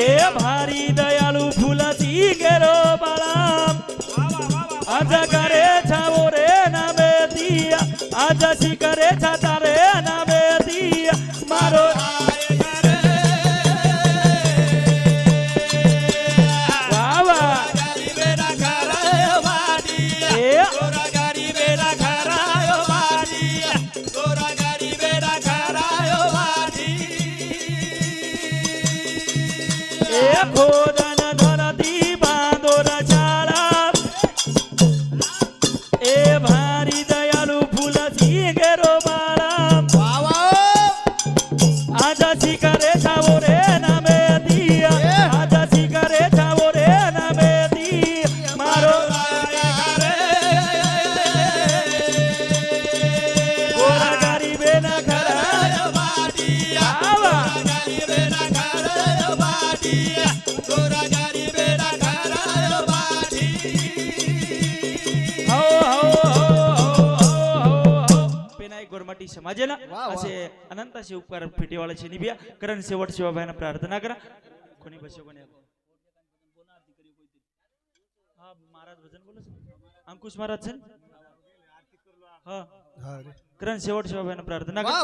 ए भारी दयालु फुलाची गेरो बाळा आज करे छावो रे नामे दिया आज शिकरे छाता रे नामे दिया मारो खोदन धरती बांधोर झाडा ए भारी दयालु फुलाची गेरो बाळा आज शिकरे छावो रे नामे दिया आज शिकरे छावो रे नामे दिया मारो गोरा गरीबे ना खरा गोरमाटी समाजेला असे अनंत असे उपकार फेटीवाळाचे निभिया कारण शेवट शिवाबाईंना प्रार्थना करा कोणी बसे कोणी हा महाराज भजन बोलस अंकुश महाराज सर हा कारण शेवट शिवाबाईंना प्रार्थना करा